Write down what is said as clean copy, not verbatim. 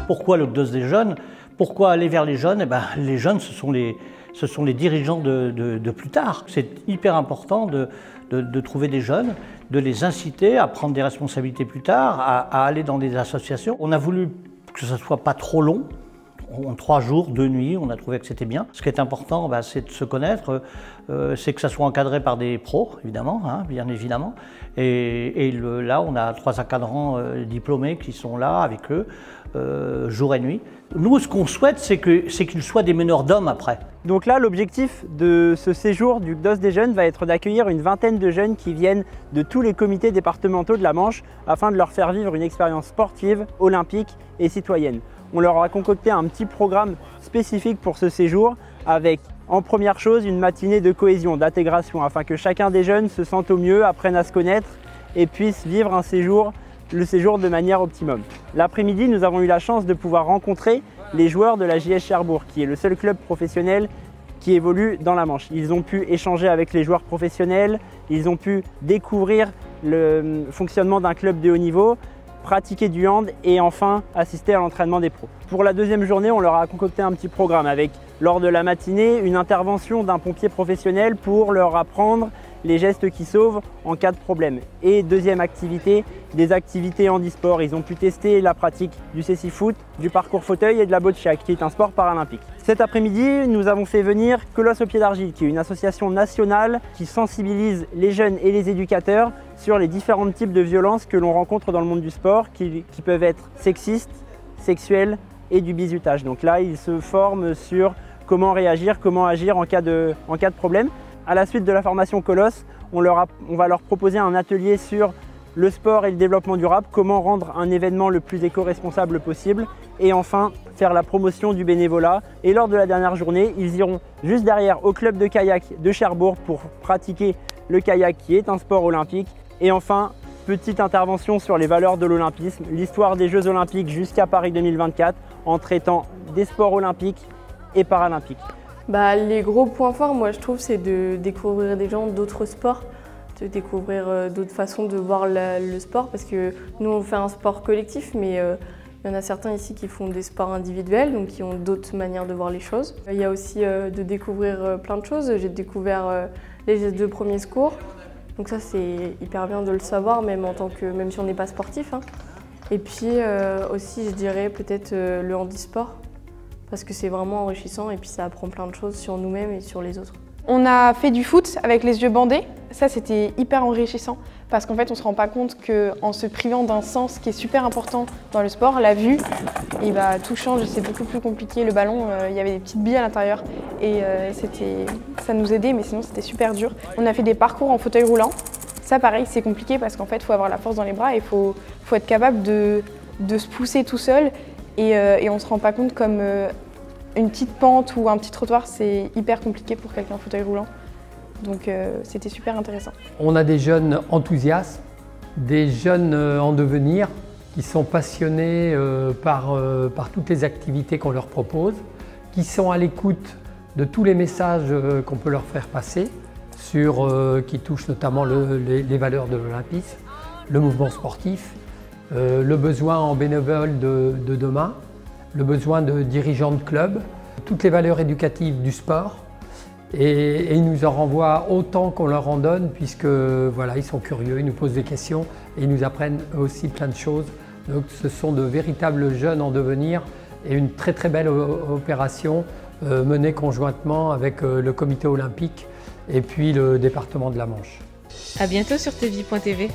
Pourquoi le CDOS des jeunes? Pourquoi aller vers les jeunes? Les jeunes, ce sont les dirigeants de plus tard. C'est hyper important de trouver des jeunes, de les inciter à prendre des responsabilités plus tard, à aller dans des associations. On a voulu que ça ne soit pas trop long. En 3 jours, 2 nuits, on a trouvé que c'était bien. Ce qui est important, c'est de se connaître, c'est que ça soit encadré par des pros, évidemment, bien évidemment. Là, on a 3 encadrants diplômés qui sont là avec eux, jour et nuit. Nous, ce qu'on souhaite, c'est qu'ils soient des meneurs d'hommes après. Donc là, l'objectif de ce séjour du CDOS des jeunes va être d'accueillir une vingtaine de jeunes qui viennent de tous les comités départementaux de la Manche afin de leur faire vivre une expérience sportive, olympique et citoyenne. On leur a concocté un petit programme spécifique pour ce séjour avec, en première chose, une matinée de cohésion, d'intégration, afin que chacun des jeunes se sente au mieux, apprenne à se connaître et puisse vivre le séjour de manière optimum. L'après-midi, nous avons eu la chance de pouvoir rencontrer les joueurs de la JS Cherbourg, qui est le seul club professionnel qui évolue dans la Manche. Ils ont pu échanger avec les joueurs professionnels, ils ont pu découvrir le fonctionnement d'un club de haut niveau, pratiquer du hand et enfin assister à l'entraînement des pros. Pour la deuxième journée, on leur a concocté un petit programme avec, lors de la matinée, une intervention d'un pompier professionnel pour leur apprendre les gestes qui sauvent en cas de problème. Et deuxième activité, des activités handisport. Ils ont pu tester la pratique du cécifoot, du parcours fauteuil et de la boccia, qui est un sport paralympique. Cet après-midi, nous avons fait venir Colosse au pied d'argile, qui est une association nationale qui sensibilise les jeunes et les éducateurs sur les différents types de violences que l'on rencontre dans le monde du sport, qui peuvent être sexistes, sexuelles et du bizutage. Donc là, ils se forment sur comment réagir, comment agir en cas de problème. À la suite de la formation Colosse, on va leur proposer un atelier sur le sport et le développement durable, comment rendre un événement le plus éco-responsable possible et enfin faire la promotion du bénévolat. Et lors de la dernière journée, ils iront juste derrière au club de kayak de Cherbourg pour pratiquer le kayak qui est un sport olympique. Et enfin, petite intervention sur les valeurs de l'olympisme, l'histoire des Jeux olympiques jusqu'à Paris 2024 en traitant des sports olympiques et paralympiques. Les gros points forts, moi je trouve, c'est de découvrir des gens d'autres sports, de découvrir d'autres façons de voir le sport, parce que nous on fait un sport collectif, mais il y en a certains ici qui font des sports individuels, donc qui ont d'autres manières de voir les choses. Il y a aussi de découvrir plein de choses. J'ai découvert les gestes de premier secours, donc ça c'est hyper bien de le savoir, même si on n'est pas sportif. Et puis aussi, je dirais peut-être le handisport, parce que c'est vraiment enrichissant et puis ça apprend plein de choses sur nous-mêmes et sur les autres. On a fait du foot avec les yeux bandés. Ça, c'était hyper enrichissant parce qu'en fait, on ne se rend pas compte qu'en se privant d'un sens qui est super important dans le sport, la vue, tout change, c'est beaucoup plus compliqué. Le ballon, il y avait des petites billes à l'intérieur et ça nous aidait, mais sinon, c'était super dur. On a fait des parcours en fauteuil roulant. Ça, pareil, c'est compliqué parce qu'en fait, il faut avoir la force dans les bras et il faut être capable de se pousser tout seul. Et on ne se rend pas compte comme une petite pente ou un petit trottoir, c'est hyper compliqué pour quelqu'un en fauteuil roulant. Donc c'était super intéressant. On a des jeunes enthousiastes, des jeunes en devenir qui sont passionnés par toutes les activités qu'on leur propose, qui sont à l'écoute de tous les messages qu'on peut leur faire passer, qui touchent notamment les valeurs de l'olympisme, le mouvement sportif, le besoin en bénévole de demain, le besoin de dirigeants de clubs, toutes les valeurs éducatives du sport. Et ils nous en renvoient autant qu'on leur en donne, puisque voilà, ils sont curieux, ils nous posent des questions et ils nous apprennent aussi plein de choses. Donc ce sont de véritables jeunes en devenir et une très très belle opération menée conjointement avec le comité olympique et puis le département de la Manche. À bientôt sur tvie.tv.